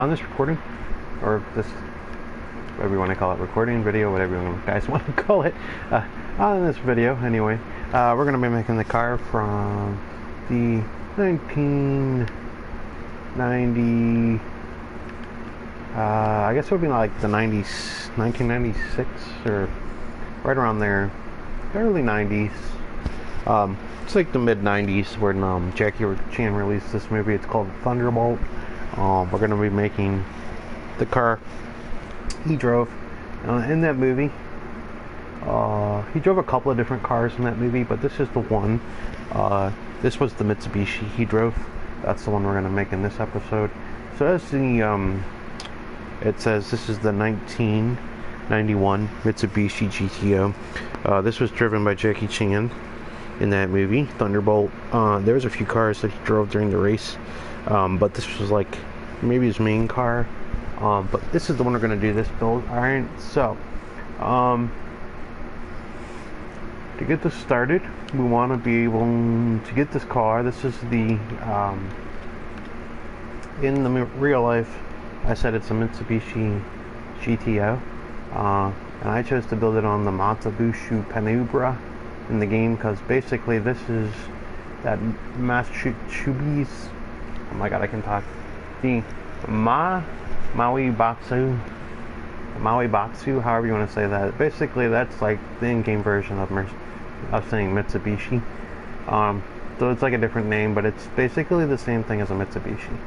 On this recording, or this, whatever you want to call it, recording, video, whatever you guys want to call it, on this video, anyway, we're going to be making the car from the 1990, I guess it would be like the 90s, 1996, or right around there, early 90s. It's like the mid-90s when Jackie Chan released this movie. It's called Thunderbolt. We're going to be making the car he drove in that movie. He drove a couple of different cars in that movie, but this is the one. This was the Mitsubishi he drove. That's the one we're going to make in this episode. So that's the, it says this is the 1991 Mitsubishi GTO. This was driven by Jackie Chan in that movie, Thunderbolt. There was a few cars that he drove during the race. But this was like maybe his main car. But this is the one we're going to do this build. Alright, so to get this started, we want to be able to get this car. This is the in the real life, I said it's a Mitsubishi GTO, and I chose to build it on the Mitsubishi Panubra in the game because basically this is that Mitsubishi. Oh my god, I can talk. The Maui Batsu, however you want to say that. Basically, that's like the in-game version of saying Mitsubishi. So it's like a different name, but it's basically the same thing as a Mitsubishi.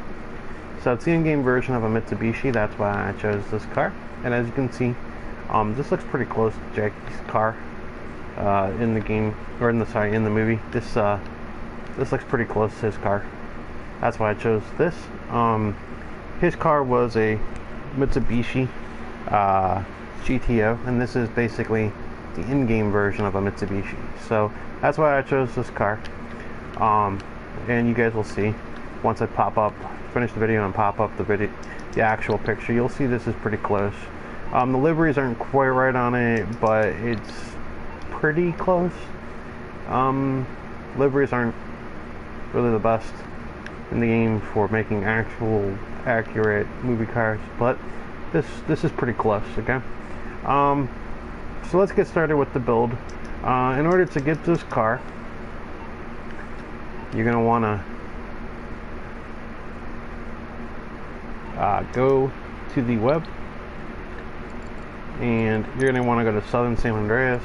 So it's the in-game version of a Mitsubishi. That's why I chose this car. And as you can see, this looks pretty close to Jackie's car in the game, or in the movie. This looks pretty close to his car. That's why I chose this. His car was a Mitsubishi GTO, and this is basically the in-game version of a Mitsubishi. So that's why I chose this car. And you guys will see once I finish the video and pop up the actual picture. You'll see this is pretty close. The liveries aren't quite right on it, but it's pretty close. Liveries aren't really the best in the game for making actual accurate movie cars, but this is pretty close. Okay, so let's get started with the build. In order to get this car, you're gonna want to go to the web, and you're gonna want to go to Southern San Andreas,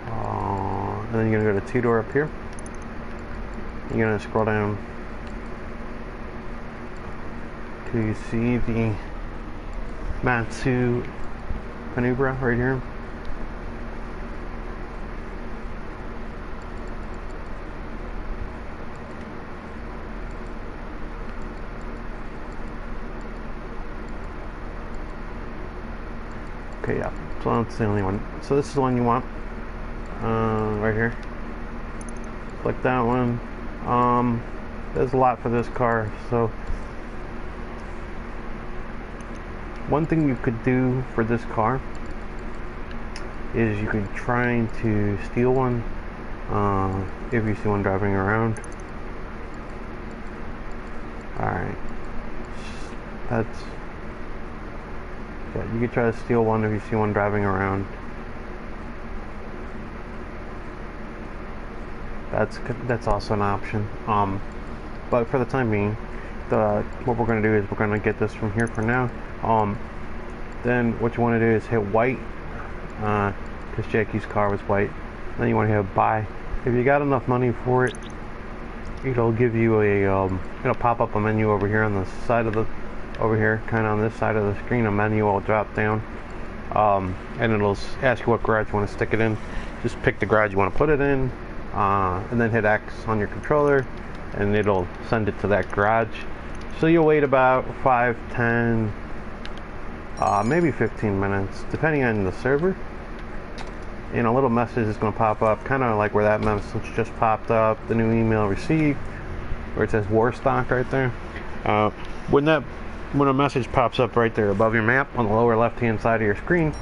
and then you're gonna go to two-door up here. You're going to scroll down till you see the Matsu Panubra right here. Okay, yeah, so that's the only one. So this is the one you want, right here. Click that one. There's a lot for this car, so one thing you could do for this car is you could try to steal one if you see one driving around. Alright, you could try to steal one if you see one driving around. That's also an option. But for the time being, what we're going to do is we're going to get this from here for now. Then what you want to do is hit white, because Jackie's car was white. Then you want to hit buy. If you got enough money for it, it'll give you it'll pop up a menu over here on the side of over here, kind of on this side of the screen. A menu will drop down, and it'll ask you what garage you want to stick it in. Just pick the garage you want to put it in. And then hit X on your controller, and it'll send it to that garage. So you'll wait about 5, 10, maybe 15 minutes, depending on the server. And a little message is going to pop up, kind of like where that message just popped up, the new email received, where it says war stock right there. When a message pops up right there above your map on the lower left hand side of your screen,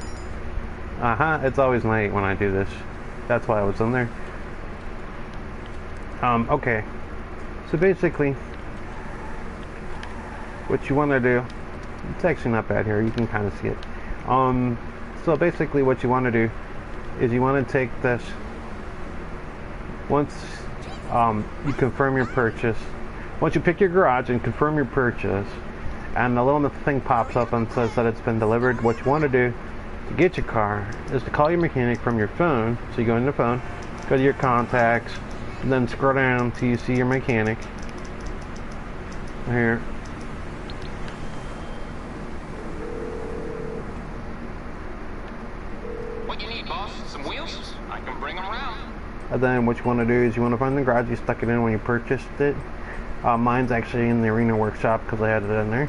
it's always night when I do this. That's why I was in there. Okay, so basically what you want to do, it's actually not bad here, you can kind of see it. So basically what you want to do is you want to take this, once you confirm your purchase, once you pick your garage and confirm your purchase, and the little thing pops up and says that it's been delivered, what you want to do to get your car is to call your mechanic from your phone. So you go in the phone, go to your contacts, and then scroll down till you see your mechanic. Here. What you need, boss? Some wheels? I can bring them around. And then what you want to do is you want to find the garage you stuck it in when you purchased it. Mine's actually in the Arena Workshop because I had it in there.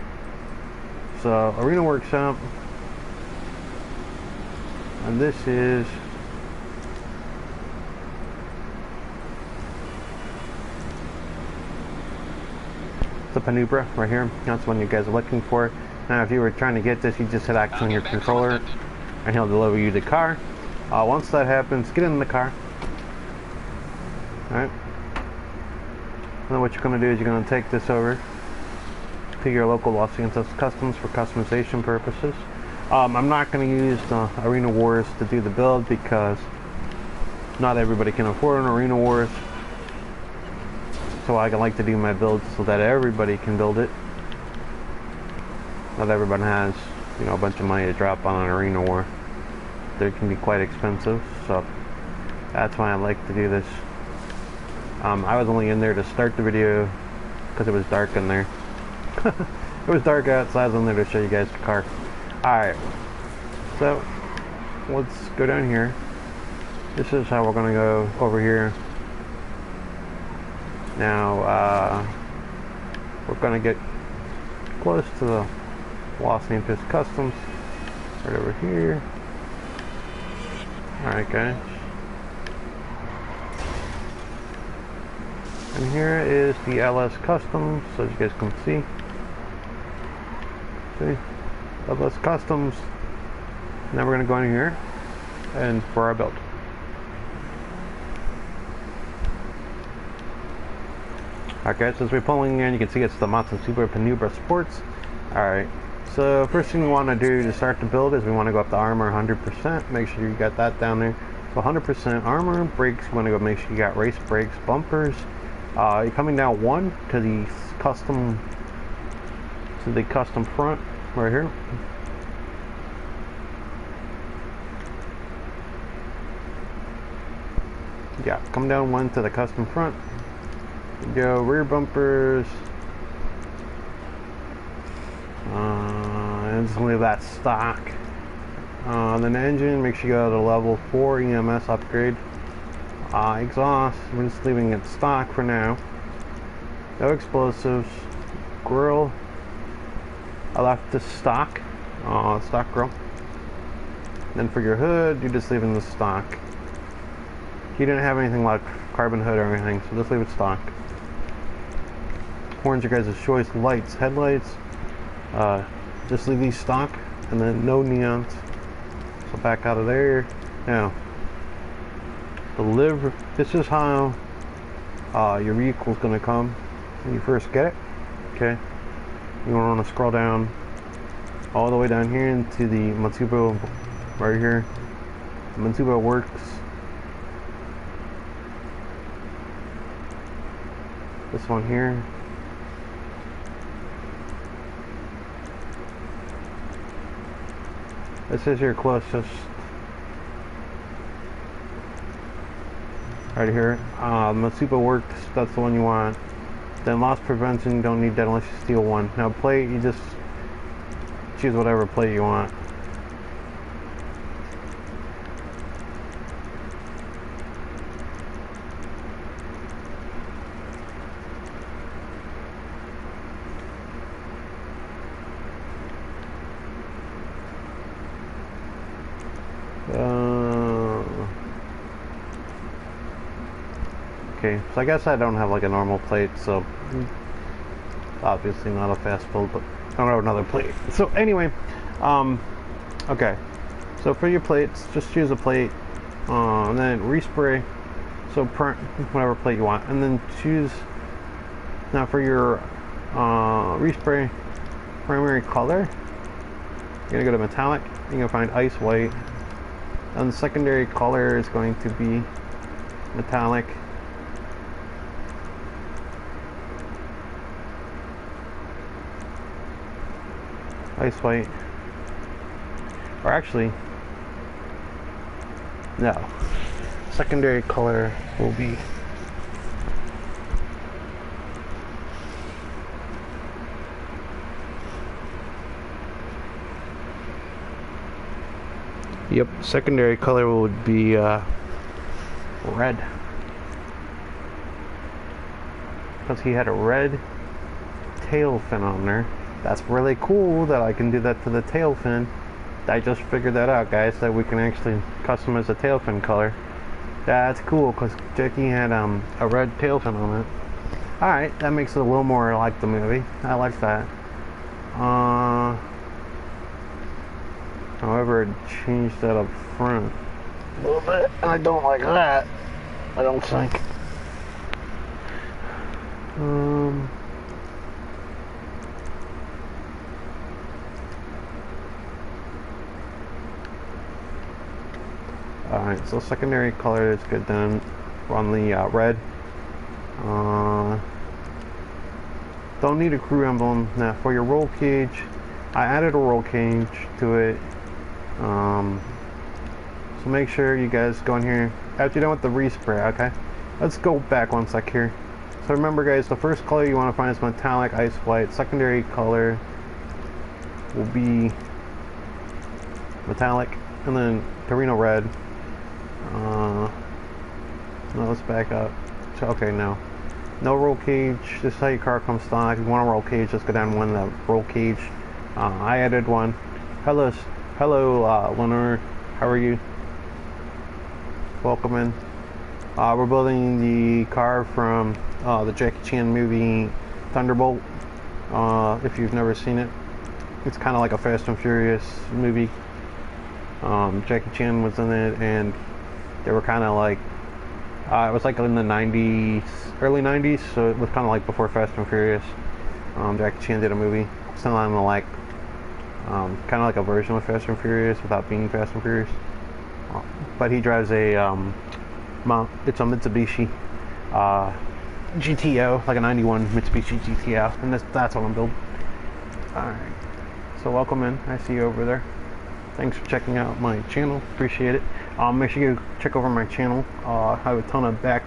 So Arena Workshop, and this is the Penumbra right here. That's one you guys are looking for. Now if you were trying to get this, you just hit X on your controller and he'll deliver you the car. Once that happens, get in the car. Alright. And then what you're going to do is you're going to take this over to your local Los Angeles Customs for customization purposes. I'm not going to use the Arena Wars to do the build because not everybody can afford an Arena Wars. So I like to do my builds so that everybody can build it. Not everyone has, you know, a bunch of money to drop on an Arena War. They can be quite expensive, so that's why I like to do this. I was only in there to start the video because it was dark in there. It was dark outside, I was in there to show you guys the car. Alright, so let's go down here. This is how we're going to go over here. Now, we're going to get close to the Los Angeles Customs, right over here. Alright guys. And here is the LS Customs, so as you guys can see. See? LS Customs. Now we're going to go in here and for our build. Alright guys, as we're pulling in, you can see it's the Mitsubishi Penumbra Sports. Alright, so first thing we want to do to start the build is we want to go up to armor 100%. Make sure you got that down there. So 100% armor, brakes, you want to go make sure you got race brakes, bumpers. You're coming down one to the custom front right here. Yeah, come down one to the custom front. Go rear bumpers. And just leave that stock. Then engine, make sure you go to level 4 EMS upgrade. Exhaust, we're just leaving it stock for now. No explosives. Grill, I left the stock grill. Then for your hood, you're just leaving the stock. You didn't have anything like carbon hood or anything, so just leave it stock. Horns, your guys' choice. Lights, headlights, just leave these stock, and then no neons. So back out of there. Now, this is how your vehicle is going to come when you first get it. Okay, you want to scroll down all the way down here into the Mitsubishi right here. The Mitsubishi Works. This one here. This is your closest. Right here. Mitsubishi Works, that's the one you want. Then loss prevention, you don't need that unless you steal one. Now plate, you just choose whatever plate you want. Okay, so I guess I don't have like a normal plate, so obviously not a fast build, but I don't have another plate. So anyway, okay, so for your plates, just choose a plate, and then respray, so print whatever plate you want, and then choose, now for your respray, primary color, you're gonna go to metallic. You're gonna find ice white, and the secondary color is going to be metallic. Ice white. Or actually, no. Secondary color will be secondary color would be red. Because he had a red tail fin on there. That's really cool that I can do that to the tail fin. I just figured that out, guys, that we can actually customize the tail fin color. That's cool, because Jackie had a red tail fin on it. Alright, that makes it a little more like the movie. I like that. However, it changed that up front a little bit, and I don't like that. I don't think. Alright, so secondary color is good then. We're on the red. Don't need a crew emblem. Now for your roll cage, I added a roll cage to it. So make sure you guys go in here after you're done with the respray, okay? Let's go back one sec here. So remember guys, the first color you want to find is metallic ice white. Secondary color will be metallic, and then Torino red. No, let's back up. So, okay, no roll cage. This is how your car comes stock. If you want a roll cage, just go down one the roll cage. I added one. Hello, Lenore. How are you? Welcome in. We're building the car from the Jackie Chan movie Thunderbolt. If you've never seen it, it's kind of like a Fast and Furious movie. Jackie Chan was in it, and they were kind of like it was like in the 90s, early 90s, so it was kind of like before Fast and Furious. Jackie Chan did a movie, something like kind of like a version of Fast and Furious without being Fast and Furious. But he drives a it's a Mitsubishi GTO, like a 91 Mitsubishi GTO, and that's what I'm building. Alright, so welcome in. I see you over there. Thanks for checking out my channel, appreciate it. Make sure you check over my channel. I have a ton of back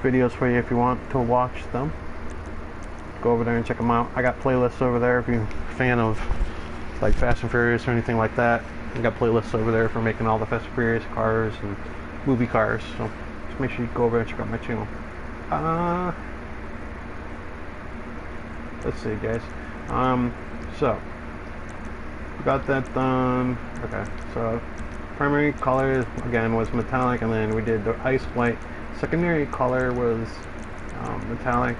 videos for you if you want to watch them. Go over there and check them out. I got playlists over there if you're a fan of like Fast and Furious or anything like that. I got playlists over there for making all the Fast and Furious cars and movie cars. So just make sure you go over there and check out my channel. Let's see, guys. So got that done. Okay, so primary color again was metallic, and then we did the ice white. Secondary color was metallic,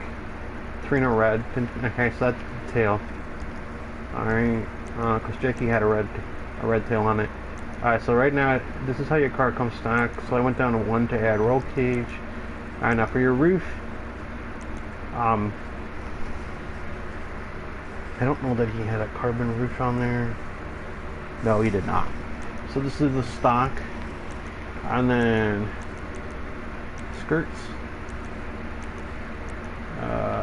Torino red. Okay, so that's the tail. Alright, because Jackie had a red tail on it. Alright, so right now this is how your car comes stock. So I went down to 1 to add roll cage. Alright, now for your roof, I don't know that he had a carbon roof on there. No, he did not. So this is the stock, and then skirts.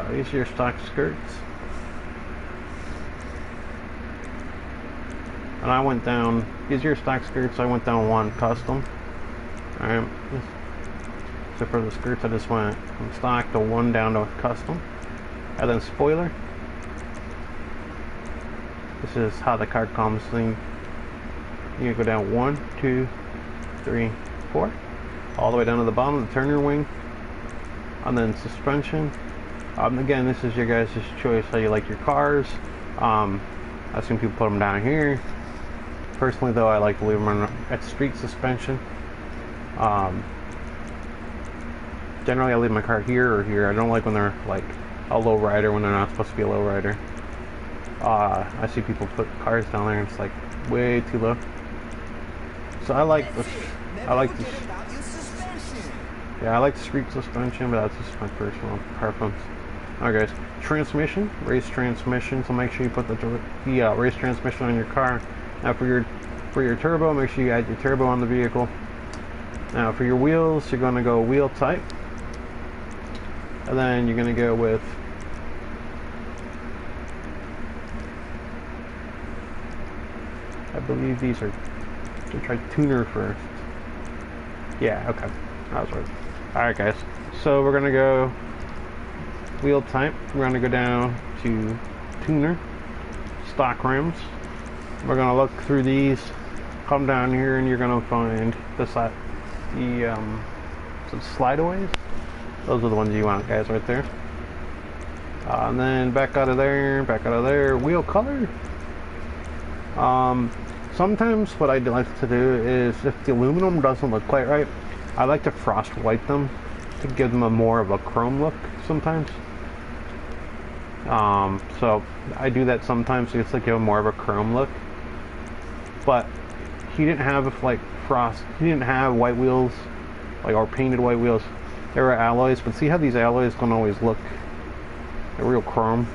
These are your stock skirts. And I went down, these are your stock skirts, I went down 1 custom. Alright, so for the skirts I just went from stock to 1 down to custom. And then spoiler. This is how the car comes. You go down 1, 2, 3, 4, all the way down to the bottom of the turner wing, and then suspension. Again, this is your guys' choice how you like your cars. I've seen people put them down here. Personally, though, I like to leave them at street suspension. Generally, I leave my car here or here. I don't like when they're like a low rider when they're not supposed to be a low rider. I see people put cars down there and it's like way too low. So I like this. I like this. Yeah, I like the street suspension, but that's just my personal preference. Alright guys, transmission, race transmission, so make sure you put the race transmission on your car. Now for your turbo, make sure you add your turbo on the vehicle. Now for your wheels, you're going to go wheel type, and then you're going to go with I believe these are, to try tuner first. Yeah, okay, that was right. Alright guys, so we're going to go wheel type, we're going to go down to tuner, stock rims. We're going to look through these, come down here, and you're going to find the slideaways. Those are the ones you want, guys, right there. And then back out of there, wheel color. Sometimes what I like to do is, if the aluminum doesn't look quite right, I like to frost white them to give them a more of a chrome look sometimes. So I do that sometimes just to give them more of a chrome look. But he didn't have like he didn't have white wheels, like, or painted white wheels. They were alloys, but see how these alloys don't always look real chrome.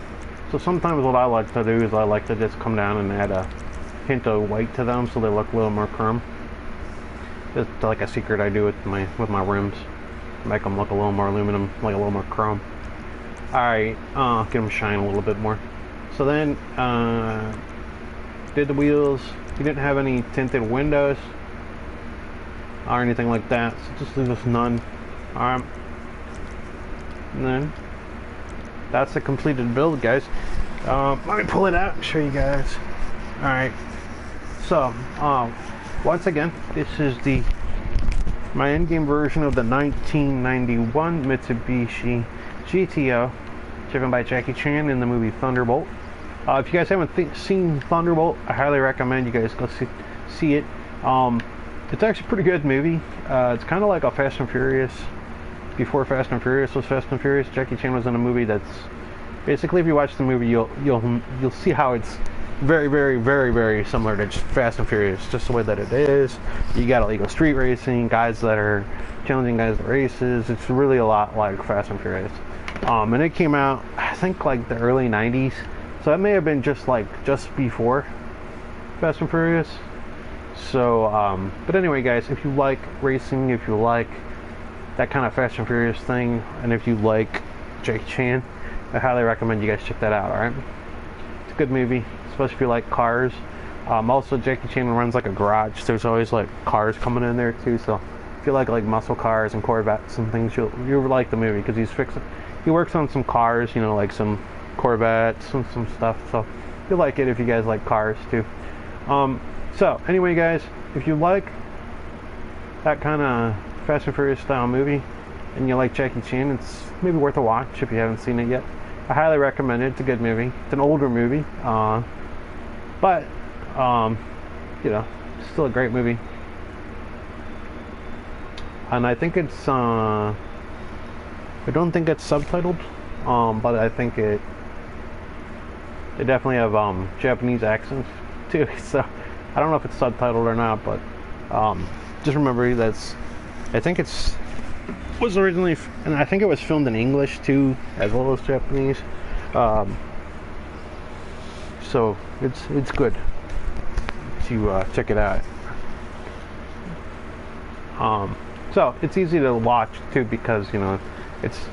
So sometimes what I like to do is I like to just come down and add a hint of white to them so they look a little more chrome. Just like a secret I do with my rims, make them look a little more aluminum, like a little more chrome. Alright, get them shine a little bit more. So then, did the wheels. He didn't have any tinted windows or anything like that, so just leave us none. Alright, and then that's the completed build, guys. Let me pull it out and show you guys. Alright, so once again, this is my endgame version of the 1991 Mitsubishi GTO, driven by Jackie Chan in the movie Thunderbolt. If you guys haven't seen Thunderbolt, I highly recommend you guys go see it. It's actually a pretty good movie. It's kind of like a Fast and Furious. Before Fast and Furious was Fast and Furious, Jackie Chan was in a movie that's basically, if you watch the movie, you'll see how it's very, very, very, very similar to Fast and Furious, just the way that it is. You got illegal street racing, guys that are challenging guys to races. It's really a lot like Fast and Furious. And it came out, I think, like the early 90s. So it may have been just before Fast and Furious. So, but anyway, guys, if you like racing, if you like that kind of Fast and Furious thing, and if you like Jackie Chan, I highly recommend you guys check that out. Alright, it's a good movie, especially if you like cars. Also, Jackie Chan runs like a garage. There's always like cars coming in there too. So if you like muscle cars and Corvettes and things, you'll like the movie, because he works on some cars, you know, like some Corvettes and some stuff. So you'll like it if you guys like cars too. So anyway, guys, if you like that kind of Fast and Furious style movie and you like Jackie Chan, it's maybe worth a watch if you haven't seen it yet. I highly recommend it. It's a good movie. It's an older movie, but you know, still a great movie. And I think it's I don't think it's subtitled, but I think they definitely have Japanese accents too. So I don't know if it's subtitled or not, but just remember that's, I think was originally, and I think it was filmed in English too, as well as Japanese. So it's good to check it out. So it's easy to watch too, because you know it's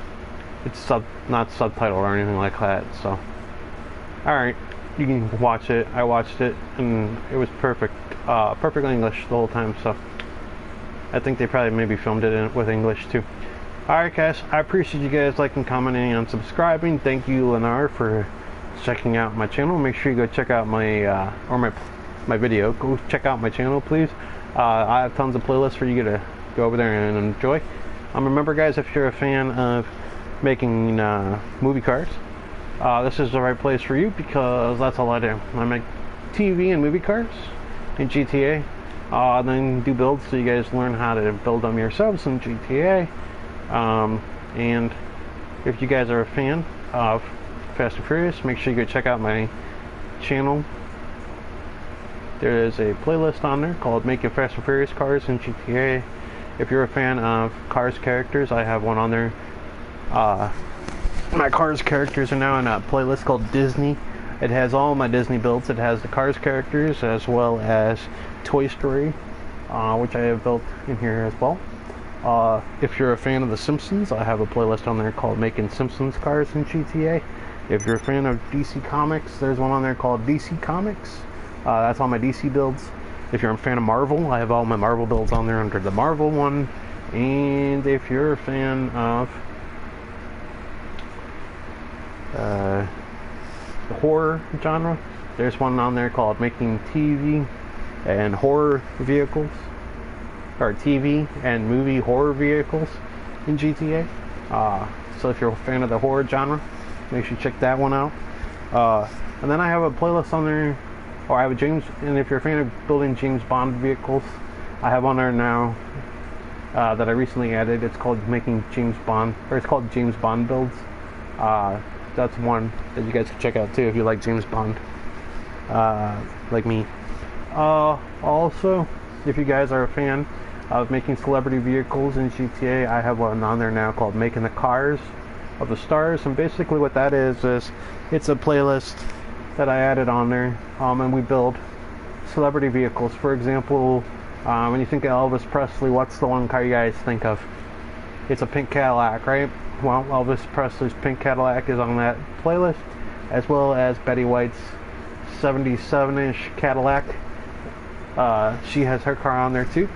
not subtitled or anything like that. So all right, you can watch it. I watched it and it was perfect English the whole time. So I think they probably maybe filmed it with English too. Alright guys, I appreciate you guys liking, commenting, and subscribing. Thank you, Lennar, for checking out my channel. Make sure you go check out my video. Go check out my channel, please. I have tons of playlists for you to go over there and enjoy. Remember guys, if you're a fan of making movie cars, this is the right place for you, because that's all I do. I make TV and movie cars in GTA. Then do builds, so you guys learn how to build them yourselves in GTA. And if you guys are a fan of Fast and Furious, make sure you go check out my channel. There is a playlist on there called Making Fast and Furious Cars in GTA. If you're a fan of Cars characters, I have one on there. my Cars characters are now in a playlist called Disney. It has all my Disney builds. It has the Cars characters as well as Toy Story, which I have built in here as well. If you're a fan of The Simpsons, I have a playlist on there called Making Simpsons Cars in GTA. If you're a fan of DC Comics, there's one on there called DC Comics. That's all my DC builds. If you're a fan of Marvel, I have all my Marvel builds on there under the Marvel one. And if you're a fan of the horror genre, there's one on there called Making TV and Horror Vehicles, or TV and Movie Horror Vehicles in GTA. So if you're a fan of the horror genre, make sure you check that one out. And then I have a playlist on there, or I have a James, and if you're a fan of building James Bond vehicles, I have on there now that I recently added. It's called Making James Bond, or it's called James Bond Builds. That's one that you guys can check out too if you like James Bond, like me. Also, if you guys are a fan of making celebrity vehicles in GTA, I have one on there now called Making the Cars of the Stars. And basically what that is it's a playlist that I added on there, and we build celebrity vehicles. For example, when you think of Elvis Presley, what's the one car you guys think of? It's a pink Cadillac, right? Well, Elvis Presley's pink Cadillac is on that playlist, as well as Betty White's 77-ish Cadillac. She has her car on there too.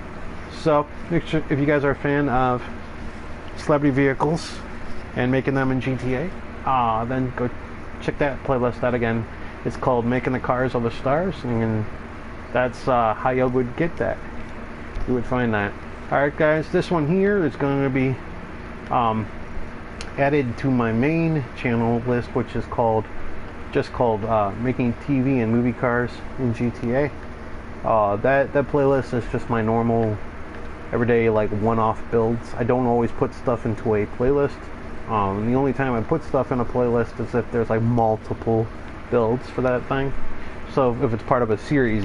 So make sure, if you guys are a fan of celebrity vehicles and making them in GTA, then go check that playlist out again. It's called Making the Cars of the Stars, and that's how you would get that. You would find that. Alright guys, this one here is going to be added to my main channel list, which is just called Making TV and Movie Cars in GTA. That playlist is just my normal everyday like one-off builds. I don't always put stuff into a playlist. The only time I put stuff in a playlist is if there's like multiple builds for that thing. So if it's part of a series,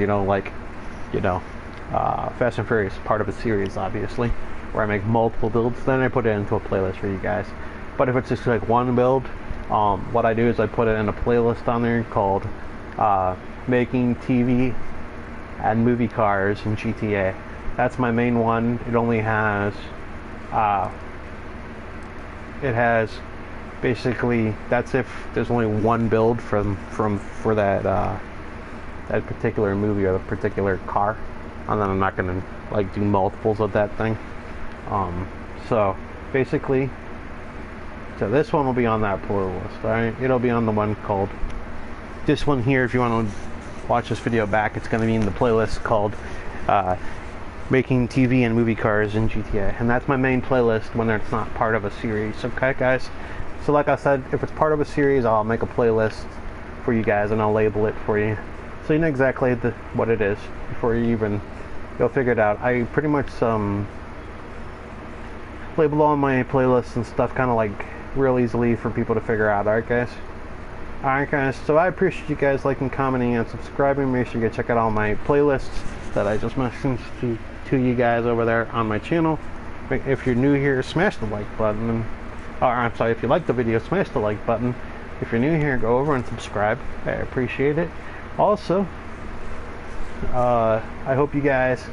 Fast and Furious is part of a series, obviously, where I make multiple builds, then I put it into a playlist for you guys. But if it's just like one build, what I do is I put it in a playlist on there called Making TV and Movie Cars in GTA. That's my main one. It only has basically, that's if there's only one build for that that particular movie or the particular car, and then I'm not gonna like do multiples of that thing. So basically, so this one will be on that playlist. Alright, it'll be on the one called, this one here, if you want to watch this video back, it's going to be in the playlist called Making TV and Movie Cars in GTA, and that's my main playlist when it's not part of a series. Okay guys, so like I said, if it's part of a series, I'll make a playlist for you guys and I'll label it for you, so you know exactly what it is before you'll figure it out. I pretty much label all my playlists and stuff kind of like real easily for people to figure out. Alright guys, so I appreciate you guys liking, commenting, and subscribing. Make sure you go check out all my playlists that I just mentioned to you guys over there on my channel. If you're new here, smash the like button. I'm sorry, if you like the video, smash the like button. If you're new here, go over and subscribe. I appreciate it. Also, I hope you guys,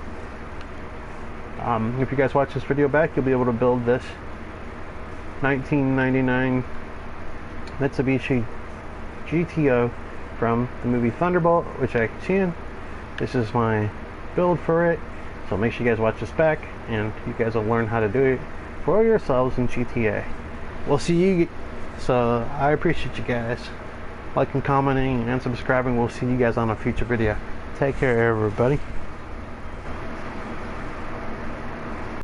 if you guys watch this video back, you'll be able to build this 1999 Mitsubishi GTO from the movie Thunderbolt, which I can. This is my build for it, so make sure you guys watch this back and you guys will learn how to do it for yourselves in GTA. We'll see you, so I appreciate you guys liking, commenting, and subscribing. We'll see you guys on a future video. Take care everybody.